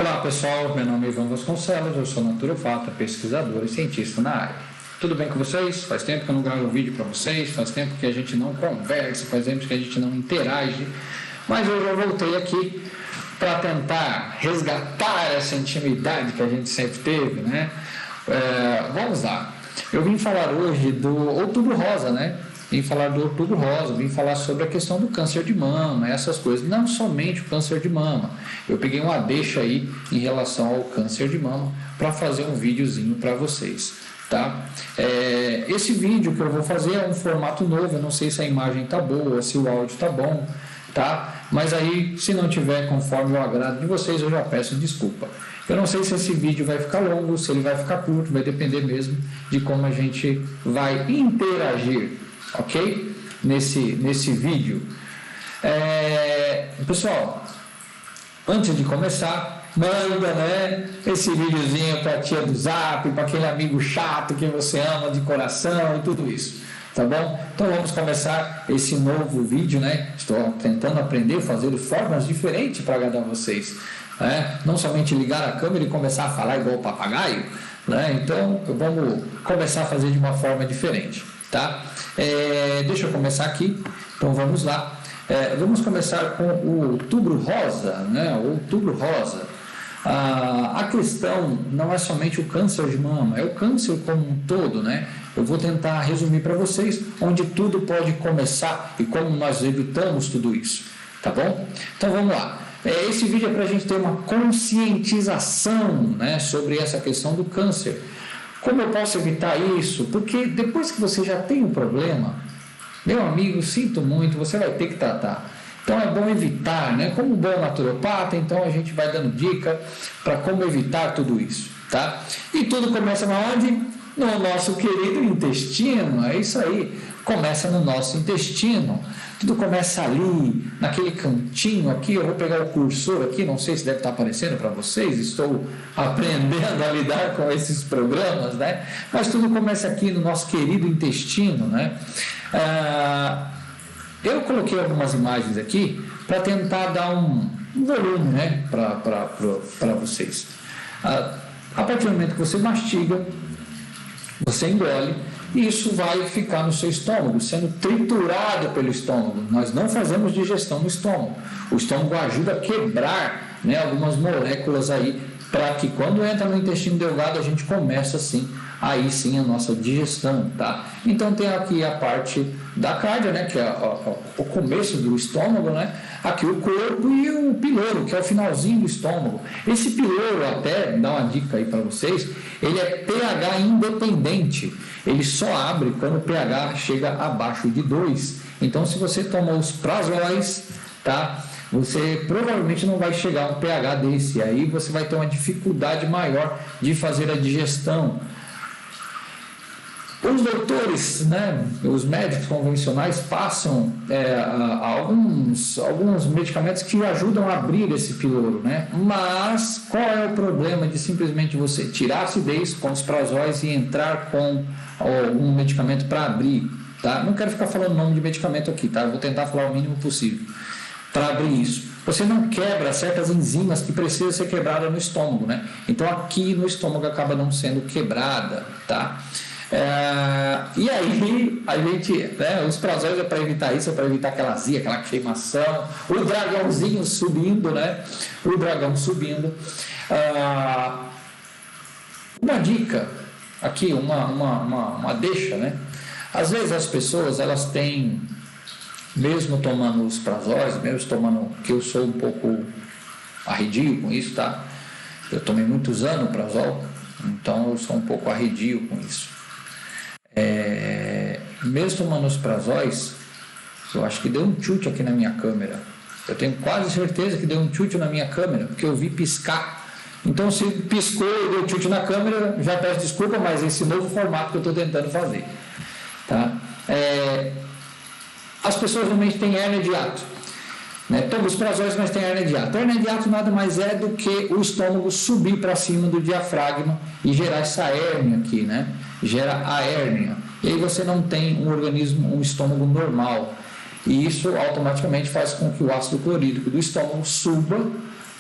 Olá pessoal, meu nome é Ivan Vasconcelos, eu sou naturopata, pesquisador e cientista na área. Tudo bem com vocês? Faz tempo que eu não gravo vídeo para vocês, faz tempo que a gente não conversa, faz tempo que a gente não interage, mas eu já voltei aqui para tentar resgatar essa intimidade que a gente sempre teve, né? Vamos lá, eu vim falar hoje do Outubro Rosa, né? Vim falar do Outubro Rosa, vim falar sobre a questão do câncer de mama, essas coisas, não somente o câncer de mama. Eu peguei uma deixa aí em relação ao câncer de mama para fazer um videozinho para vocês, tá? Esse vídeo que eu vou fazer é um formato novo, eu não sei se a imagem tá boa, se o áudio tá bom, tá? Mas aí, se não tiver conforme o agrado de vocês, eu já peço desculpa. Eu não sei se esse vídeo vai ficar longo, se ele vai ficar curto, vai depender mesmo de como a gente vai interagir, ok? Nesse vídeo. Pessoal, antes de começar, manda, né, esse videozinho para a tia do Zap, para aquele amigo chato que você ama de coração e tudo isso, tá bom? Então vamos começar esse novo vídeo, né? Estou tentando aprender a fazer de formas diferentes para agradar vocês, né? Não somente ligar a câmera e começar a falar igual o papagaio, né? Então vamos começar a fazer de uma forma diferente, tá? Deixa eu começar aqui, então vamos lá. Vamos começar com o Outubro Rosa, né? O Outubro Rosa. A questão não é somente o câncer de mama, é o câncer como um todo, né? Eu vou tentar resumir para vocês onde tudo pode começar e como nós evitamos tudo isso, tá bom? Então vamos lá. Esse vídeo é para a gente ter uma conscientização, né, sobre essa questão do câncer. Como eu posso evitar isso? Porque depois que você já tem um problema, meu amigo, sinto muito, você vai ter que tratar. Então é bom evitar, né? Como um bom naturopata, então a gente vai dando dica para como evitar tudo isso, tá? E tudo começa onde? No nosso querido intestino, é isso aí. Começa no nosso intestino. Tudo começa ali, naquele cantinho aqui. Eu vou pegar o cursor aqui, não sei se deve estar aparecendo para vocês, estou aprendendo a lidar com esses programas, né? Mas tudo começa aqui no nosso querido intestino, né? Eu coloquei algumas imagens aqui para tentar dar um volume, né, para vocês. A partir do momento que você mastiga, você engole, e isso vai ficar no seu estômago, sendo triturado pelo estômago. Nós não fazemos digestão no estômago. O estômago ajuda a quebrar, né, algumas moléculas aí, para que quando entra no intestino delgado a gente começa assim, aí sim a nossa digestão, tá? Então tem aqui a parte da cardia, né, que é o começo do estômago, né? Aqui o corpo e o piloro, que é o finalzinho do estômago. Esse piloro, até dar uma dica aí para vocês, ele é pH independente. Ele só abre quando o pH chega abaixo de 2. Então se você toma os prazóis, tá? Você provavelmente não vai chegar a um pH desse, aí você vai ter uma dificuldade maior de fazer a digestão. Os doutores, né, os médicos convencionais passam alguns medicamentos que ajudam a abrir esse piloro, né? Mas qual é o problema de simplesmente você tirar a acidez com os prazóis e entrar com um medicamento para abrir, tá? Não quero ficar falando nome de medicamento aqui, tá? Eu vou tentar falar o mínimo possível para abrir isso. Você não quebra certas enzimas que precisam ser quebradas no estômago, né? Então aqui no estômago acaba não sendo quebrada, tá? E aí a gente, né, os prazóis é para evitar isso, é para evitar aquela azia, aquela queimação, o dragãozinho subindo, né? O dragão subindo. Uma dica aqui, uma deixa, né? Às vezes as pessoas, elas têm, mesmo tomando os prazóis, mesmo tomando, que eu sou um pouco arredio com isso, tá? Eu tomei muitos anos prazol, então eu sou um pouco arredio com isso. Mesmo tomando os prazóis, eu acho que deu um chute aqui na minha câmera. Eu tenho quase certeza que deu um chute na minha câmera, porque eu vi piscar. Então, se piscou e deu chute na câmera, já peço desculpa, mas esse novo formato que eu estou tentando fazer, tá? As pessoas realmente têm hérnia de hiato, né? Tomam os prazóis, mas tem hérnia de hiato. A hérnia de hiato nada mais é do que o estômago subir para cima do diafragma e gerar essa hérnia aqui, né? Gera a hérnia. E aí você não tem um estômago normal. E isso automaticamente faz com que o ácido clorídrico do estômago suba,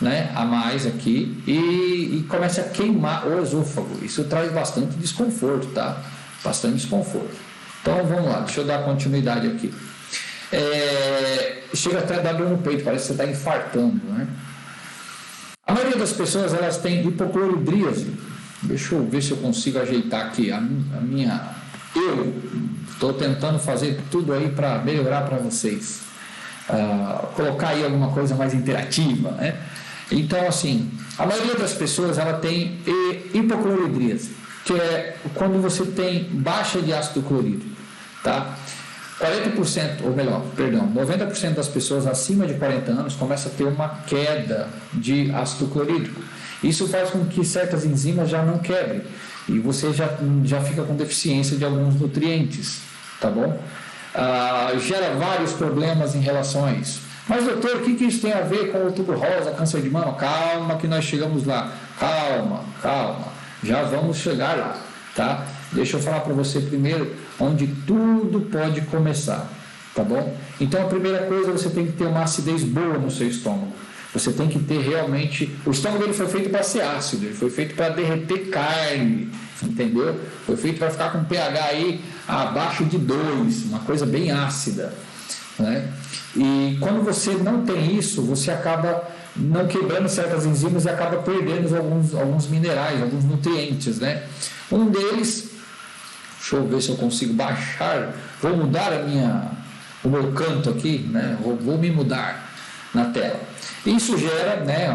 né, a mais aqui e começa a queimar o esôfago. Isso traz bastante desconforto, tá? Bastante desconforto. Então vamos lá, deixa eu dar continuidade aqui. Chega até a dar dor no peito, parece que você está infartando, né? A maioria das pessoas, elas têm hipocloridríase. Deixa eu ver se eu consigo ajeitar aqui a minha... Eu estou tentando fazer tudo aí para melhorar para vocês. Colocar aí alguma coisa mais interativa, né? Então, assim, a maioria das pessoas, ela tem hipocloridríase, que é quando você tem baixa de ácido clorídrico, tá? 40%, ou melhor, perdão, 90% das pessoas acima de 40 anos começam a ter uma queda de ácido clorídrico. Isso faz com que certas enzimas já não quebrem e você já fica com deficiência de alguns nutrientes, tá bom? Gera vários problemas em relação a isso. Mas, doutor, o que isso tem a ver com o outubro rosa, câncer de mama? Calma que nós chegamos lá. Calma. Já vamos chegar lá, tá? Deixa eu falar para você primeiro onde tudo pode começar, tá bom? Então, a primeira coisa, você tem que ter uma acidez boa no seu estômago. Você tem que ter realmente... O estômago, ele foi feito para ser ácido, ele foi feito para derreter carne, entendeu? Foi feito para ficar com pH aí abaixo de 2, uma coisa bem ácida, né? E quando você não tem isso, você acaba não quebrando certas enzimas e acaba perdendo alguns minerais, alguns nutrientes, né? Um deles, deixa eu ver se eu consigo baixar, vou mudar o meu canto aqui, né? Vou me mudar na tela. Isso gera, né,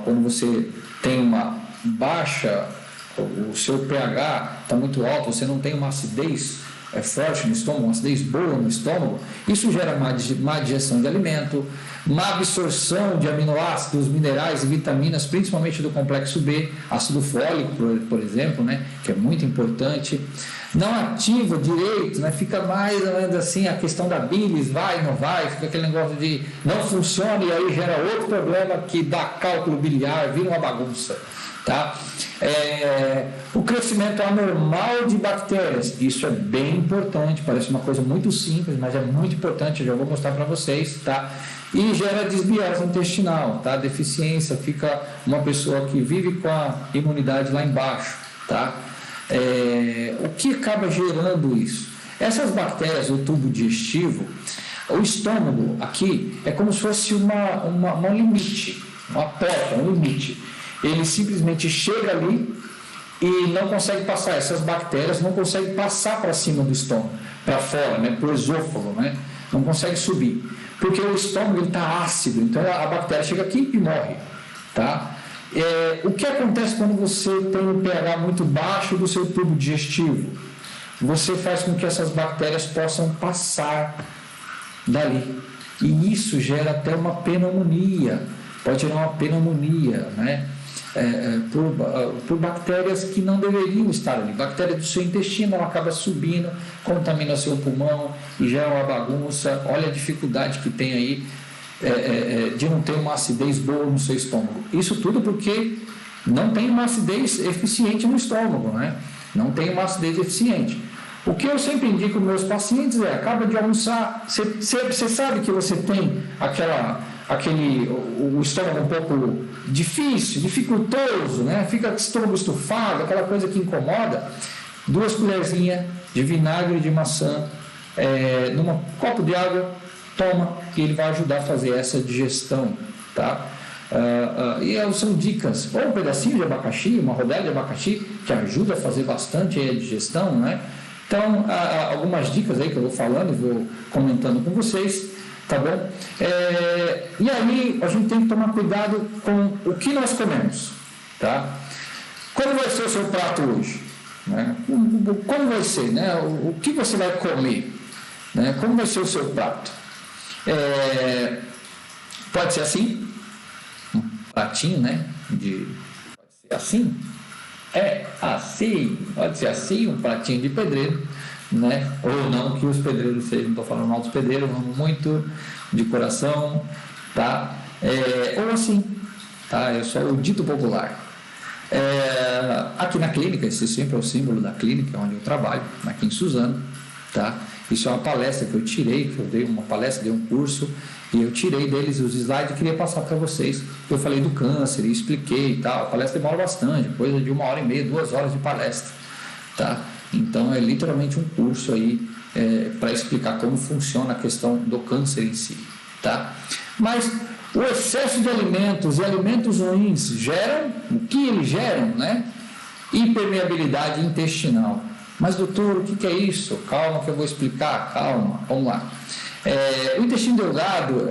quando você tem uma baixa, o seu pH está muito alto, você não tem uma acidez forte no estômago, uma acidez boa no estômago, isso gera má digestão de alimento, má absorção de aminoácidos, minerais e vitaminas, principalmente do complexo B, ácido fólico, por exemplo, né, que é muito importante. Não ativa direito, né, fica mais ou menos assim a questão da bilis, vai, não vai, fica aquele negócio de não funciona e aí gera outro problema que dá cálculo biliar, vira uma bagunça. Tá? O crescimento anormal de bactérias, isso é bem importante, parece uma coisa muito simples, mas é muito importante, eu já vou mostrar para vocês, tá? E gera desbiose intestinal, tá? Deficiência, fica uma pessoa que vive com a imunidade lá embaixo, tá? O que acaba gerando isso? Essas bactérias, o tubo digestivo, o estômago aqui é como se fosse um limite, uma porta, um limite. Ele simplesmente chega ali e não consegue passar, essas bactérias não conseguem passar para cima do estômago, para fora, né, para o esôfago, né, não consegue subir, porque o estômago está ácido, então a bactéria chega aqui e morre, tá? O que acontece quando você tem um pH muito baixo do seu tubo digestivo? Você faz com que essas bactérias possam passar dali, e isso gera até uma pneumonia, pode gerar uma pneumonia, né? Por bactérias que não deveriam estar ali. Bactéria do seu intestino, ela acaba subindo, contamina seu pulmão e gera uma bagunça. Olha a dificuldade que tem aí de não ter uma acidez boa no seu estômago. Isso tudo porque não tem uma acidez eficiente no estômago, né? Não tem uma acidez eficiente. O que eu sempre indico aos meus pacientes acaba de almoçar, você sabe que você tem o estômago um pouco difícil, dificultoso, né? Fica com o estômago estufado, aquela coisa que incomoda. 2 colherzinhas de vinagre de maçã num copo de água, toma, e ele vai ajudar a fazer essa digestão, tá? São dicas, ou um pedacinho de abacaxi, uma rodela de abacaxi, que ajuda a fazer bastante a digestão, né? Então, algumas dicas aí que eu vou falando e vou comentando com vocês, tá bom? E aí, a gente tem que tomar cuidado com o que nós comemos, tá? Como vai ser o seu prato hoje? Né? Como vai ser, né? O que você vai comer? Né? Como vai ser o seu prato? Pode ser assim, um pratinho, né? Pode ser assim, assim, pode ser assim, um pratinho de pedreiro, né? Ou não que os pedreiros sejam, não estou falando mal dos pedreiros, amo muito de coração, tá? Ou assim, tá? Eu sou o dito popular. Aqui na clínica, esse sempre é o símbolo da clínica onde eu trabalho, aqui em Suzano, tá? Isso é uma palestra que eu tirei, que eu dei uma palestra, dei um curso, E eu tirei deles os slides e queria passar para vocês. Eu falei do câncer e expliquei e tal. A palestra demora bastante, coisa de 1h30, 2 horas de palestra. Tá? Então é literalmente um curso aí para explicar como funciona a questão do câncer em si. Tá? Mas o excesso de alimentos e alimentos ruins geram, o que eles geram, né? Hipermeabilidade intestinal. Mas doutor, o que é isso? Calma que eu vou explicar, calma, vamos lá. O intestino delgado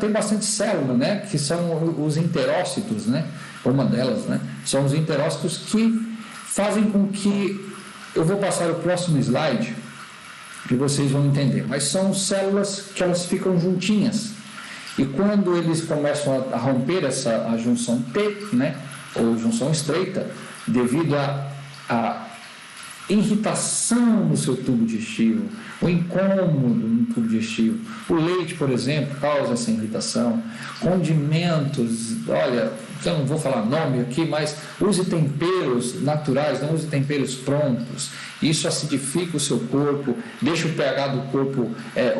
tem bastante célula, né? Que são os enterócitos, né? Uma delas, né? São os enterócitos que fazem com que, eu vou passar o próximo slide, que vocês vão entender, mas são células que elas ficam juntinhas. E quando eles começam a romper a junção T, né? Ou junção estreita, devido a irritação no seu tubo digestivo, o incômodo no tubo digestivo. O leite, por exemplo, causa essa irritação. Condimentos, olha, eu não vou falar nome aqui, mas use temperos naturais, não use temperos prontos. Isso acidifica o seu corpo, deixa o pH do corpo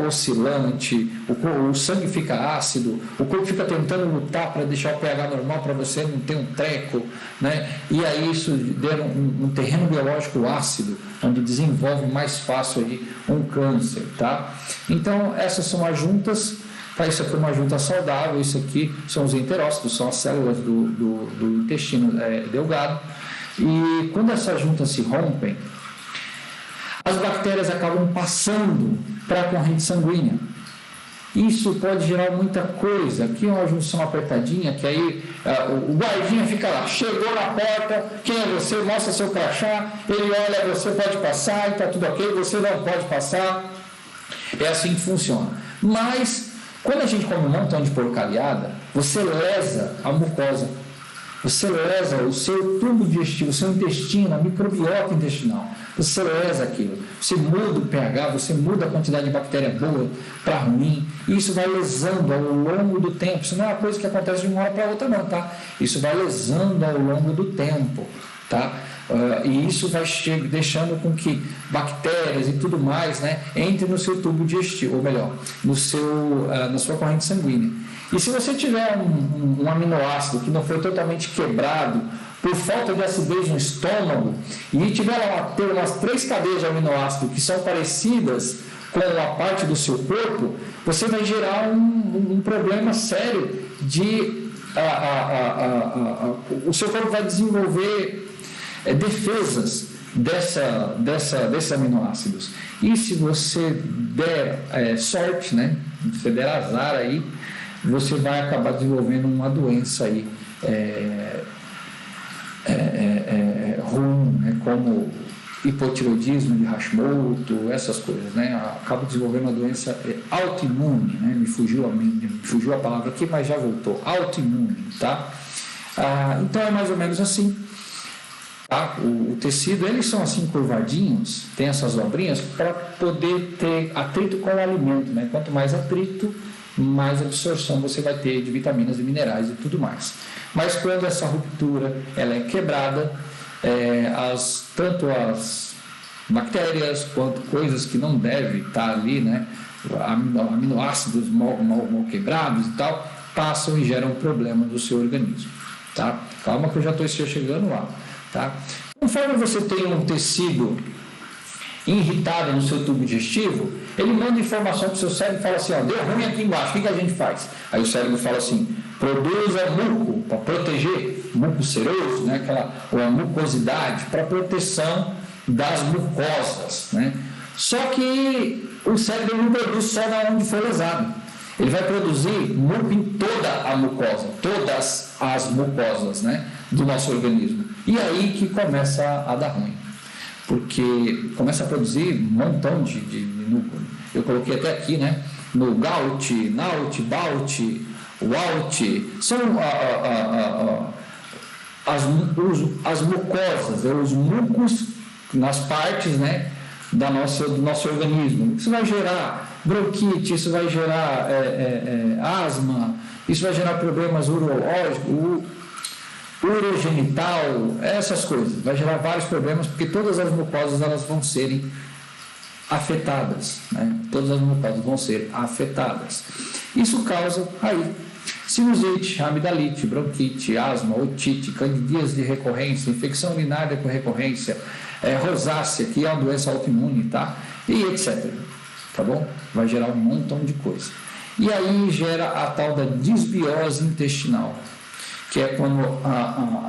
oscilante, o sangue fica ácido, o corpo fica tentando lutar para deixar o pH normal para você não ter um treco, né? E aí isso deu um terreno biológico ácido, onde desenvolve mais fácil aí um câncer, tá? Então essas são as juntas. Para isso aqui é uma junta saudável, isso aqui são os enterócitos, são as células do intestino delgado. E quando essas juntas se rompem, as bactérias acabam passando para a corrente sanguínea. Isso pode gerar muita coisa. Aqui é uma junção apertadinha, que aí o guardinha fica lá, chegou na porta, quem é você? Mostra seu crachá, ele olha, você pode passar, e está tudo ok, você não pode passar. É assim que funciona. Mas quando a gente come um montão de porcariada, você lesa a mucosa, você lesa o seu tubo digestivo, o seu intestino, a microbiota intestinal, você lesa aquilo, você muda o pH, você muda a quantidade de bactéria boa para ruim, e isso vai lesando ao longo do tempo. Isso não é uma coisa que acontece de uma hora para outra não, tá? Isso vai lesando ao longo do tempo, tá? E isso vai deixando com que bactérias e tudo mais, né, entre no seu tubo digestivo, ou melhor, na sua corrente sanguínea. E se você tiver um aminoácido que não foi totalmente quebrado por falta de acidez no estômago, e tiver lá umas 3 cadeias de aminoácido que são parecidas com a parte do seu corpo, você vai gerar um problema sério de... o seu corpo vai desenvolver defesas desses aminoácidos. E se você der sorte, né, se você der azar aí, você vai acabar desenvolvendo uma doença aí ruim, né, como hipotireoidismo de Hashimoto, essas coisas, né? Acaba desenvolvendo uma doença autoimune, né? Me fugiu a palavra aqui, mas já voltou. Autoimune, tá? Então é mais ou menos assim. Tá? O tecido, eles são assim curvadinhos, tem essas dobrinhas para poder ter atrito com o alimento, né? Quanto mais atrito, mais absorção você vai ter de vitaminas e minerais e tudo mais. Mas quando essa ruptura ela é quebrada, tanto as bactérias quanto coisas que não devem estar ali, né? Aminoácidos mal quebrados e tal, passam e geram problema no seu organismo. Tá? Calma que eu já estou chegando lá. Tá? Conforme você tem um tecido irritado no seu tubo digestivo, ele manda informação para o seu cérebro e fala assim, deu ruim aqui embaixo, o que a gente faz? Aí o cérebro fala assim, produza muco para proteger, muco seroso, né? Ou a mucosidade, para proteção das mucosas, né? Só que o cérebro não produz só onde foi lesado, ele vai produzir muco em toda a mucosa, todas as mucosas, né, do nosso organismo. E aí que começa a dar ruim, porque começa a produzir um montão de muco. Eu coloquei até aqui, né, no gout, naut, baut, walt, são as mucosas, os mucos nas partes, né, do nosso organismo. Isso vai gerar bronquite, isso vai gerar asma, isso vai gerar problemas urológicos, urogenital, essas coisas. Vai gerar vários problemas, porque todas as mucosas elas vão serem afetadas, né? Todas as mucosas vão ser afetadas. Isso causa aí sinusite, amidalite, bronquite, asma, otite, candidíase de recorrência, infecção urinária com recorrência, rosácea, que é uma doença autoimune, tá? E etc. Tá bom? Vai gerar um montão de coisa. E aí gera a tal da disbiose intestinal, que é quando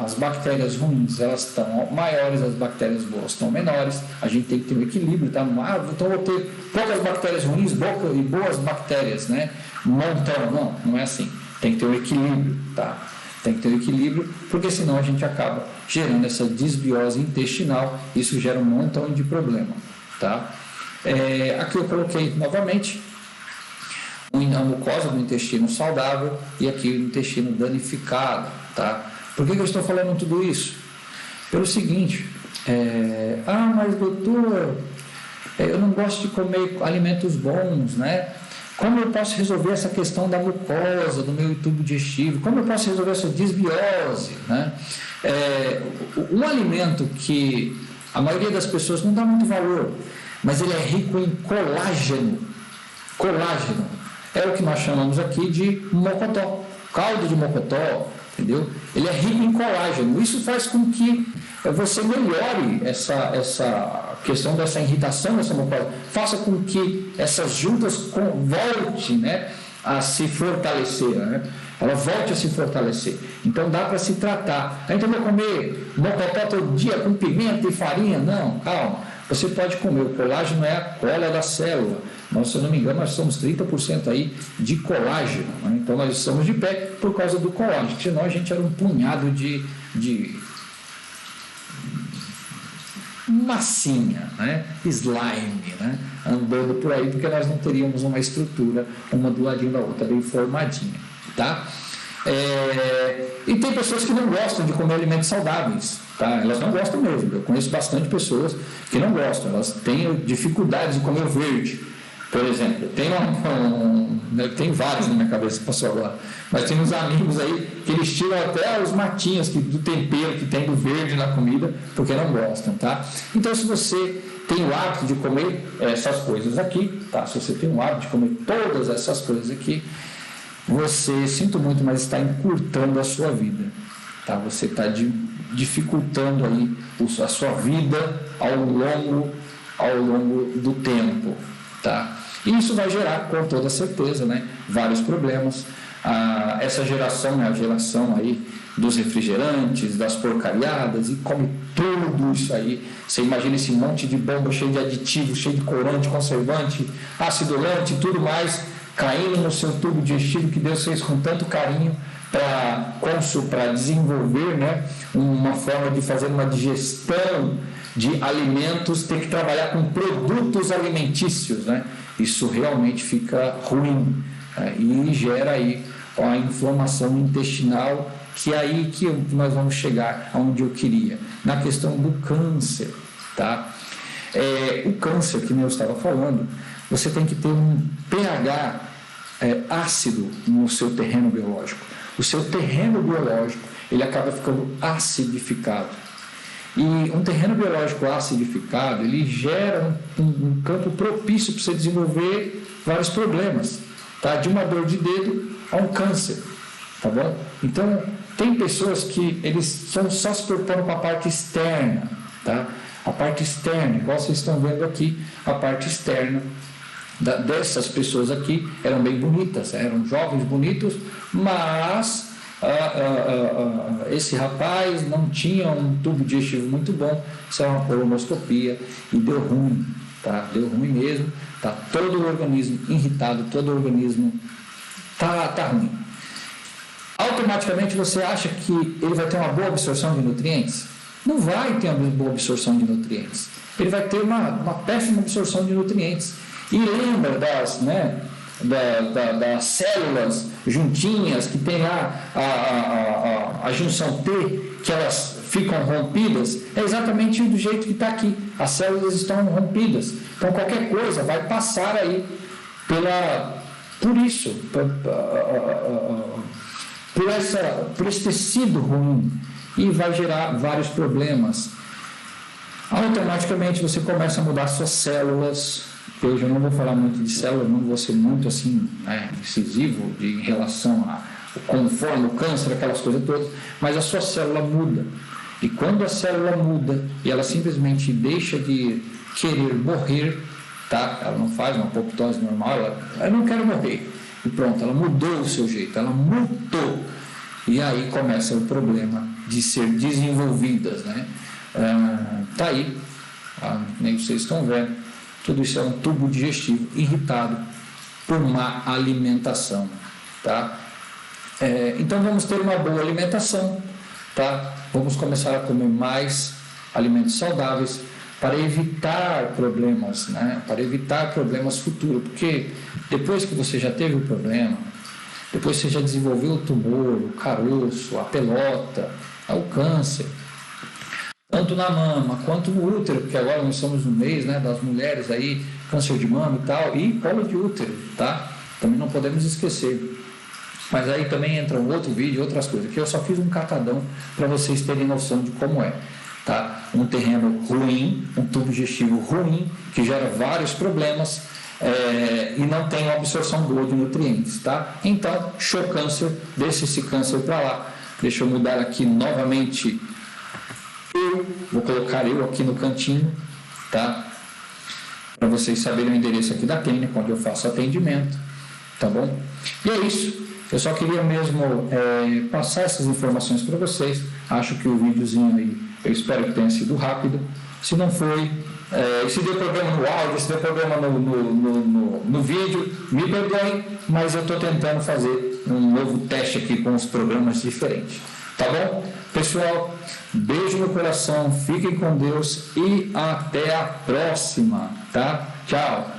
as bactérias ruins elas estão maiores, as bactérias boas estão menores. A gente tem que ter um equilíbrio, tá? Então eu vou ter poucas bactérias ruins e boas bactérias, né? Não é assim. Tem que ter um equilíbrio, tá? Tem que ter um equilíbrio, porque senão a gente acaba gerando essa disbiose intestinal. Isso gera um montão de problema, tá? Aqui eu coloquei novamente a mucosa do intestino saudável e aqui o intestino danificado, tá? Por que eu estou falando tudo isso? Pelo seguinte, mas doutor, eu não gosto de comer alimentos bons, né? Como eu posso resolver essa questão da mucosa, do meu tubo digestivo? Como eu posso resolver essa disbiose, né? Um alimento que a maioria das pessoas não dá muito valor, mas ele é rico em colágeno. Colágeno é o que nós chamamos aqui de mocotó, caldo de mocotó, entendeu? Ele é rico em colágeno. Isso faz com que você melhore essa questão dessa irritação dessa mucosa, faça com que essas juntas voltem, né, a se fortalecer, né? Ela volte a se fortalecer. Então dá para se tratar. Então eu vou comer mocotó todo dia com pimenta e farinha? Não, calma. Você pode comer, o colágeno é a cola da célula. Nós, se eu não me engano, nós somos 30% aí de colágeno, né? Então nós estamos de pé por causa do colágeno, senão a gente era um punhado de massinha, né? Slime, né? Andando por aí, porque nós não teríamos uma estrutura, uma do ladinho da outra, bem formadinha, tá? E tem pessoas que não gostam de comer alimentos saudáveis, tá? Elas não gostam mesmo. Eu conheço bastante pessoas que não gostam, elas têm dificuldades de comer o verde, por exemplo. Tem vários na minha cabeça que passou agora, mas tem uns amigos aí que eles tiram até os matinhos do tempero que tem do verde na comida, porque não gostam, tá? Então, se você tem o hábito de comer essas coisas aqui, tá? Se você tem o hábito de comer todas essas coisas aqui, você, sinto muito, mas está encurtando a sua vida, tá? Você está dificultando aí a sua vida ao longo do tempo, tá? E isso vai gerar, com toda certeza, né, vários problemas. Essa geração é a geração aí dos refrigerantes, das porcariadas, e come tudo isso aí. Você imagina esse monte de bomba cheio de aditivos, cheio de corante, conservante, acidulante e tudo mais, caindo no seu tubo digestivo que Deus fez com tanto carinho para desenvolver, né, uma forma de fazer uma digestão de alimentos, ter que trabalhar com produtos alimentícios, né? Isso realmente fica ruim, né? E gera aí a inflamação intestinal, que é aí que nós vamos chegar aonde eu queria, na questão do câncer, tá? O câncer, que eu estava falando, você tem que ter um pH ácido no seu terreno biológico. O seu terreno biológico, ele acaba ficando acidificado. E um terreno biológico acidificado, ele gera um campo propício para você desenvolver vários problemas, tá? De uma dor de dedo a um câncer, tá bom? Então, tem pessoas que eles estão só se preocupando com a parte externa, tá? A parte externa, igual vocês estão vendo aqui, a parte externa dessas pessoas aqui eram bem bonitas, eram jovens bonitos, mas esse rapaz não tinha um tubo digestivo muito bom, isso é uma colonoscopia e deu ruim, tá? Deu ruim mesmo, tá todo o organismo irritado, todo o organismo tá ruim. Automaticamente você acha que ele vai ter uma boa absorção de nutrientes? Não vai ter uma boa absorção de nutrientes, ele vai ter uma péssima absorção de nutrientes. E lembra das células juntinhas que tem a junção T, que elas ficam rompidas? É exatamente do jeito que está aqui. As células estão rompidas. Então qualquer coisa vai passar aí por esse tecido ruim e vai gerar vários problemas. Automaticamente você começa a mudar suas células, porque hoje eu não vou falar muito de célula, não vou ser muito assim, incisivo em relação a conforme o câncer, aquelas coisas todas, mas a sua célula muda. E quando a célula muda e ela simplesmente deixa de querer morrer, tá? Ela não faz uma apoptose normal, ela não quer morrer. E pronto, ela mudou o seu jeito, ela mudou. E aí começa o problema de ser desenvolvidas, né? Tá aí, nem vocês estão vendo, tudo isso é um tubo digestivo irritado por má alimentação, tá? Então vamos ter uma boa alimentação, tá? Vamos começar a comer mais alimentos saudáveis para evitar problemas, né? Para evitar problemas futuros, porque depois que você já teve o problema, depois você já desenvolveu o tumor, o caroço, a pelota, o câncer, tanto na mama quanto no útero, porque agora nós estamos no mês, né, das mulheres aí, câncer de mama e tal, e colo de útero, tá? Também não podemos esquecer. Mas aí também entra um outro vídeo, outras coisas, que eu só fiz um catadão para vocês terem noção de como é, tá? Um terreno ruim, um tubo digestivo ruim, que gera vários problemas e não tem uma absorção boa de nutrientes, tá? Então, show câncer, deixa esse câncer para lá. Deixa eu mudar aqui novamente. Vou colocar eu aqui no cantinho, tá? Para vocês saberem o endereço aqui da clínica, onde eu faço atendimento, tá bom? E é isso. Eu só queria mesmo passar essas informações para vocês. Acho que o videozinho aí, eu espero que tenha sido rápido. Se não foi, se deu problema no áudio, se deu problema no vídeo, me perdoem, mas eu estou tentando fazer um novo teste aqui com os programas diferentes. Tá bom? Pessoal, beijo no coração, fiquem com Deus e até a próxima, tá? Tchau!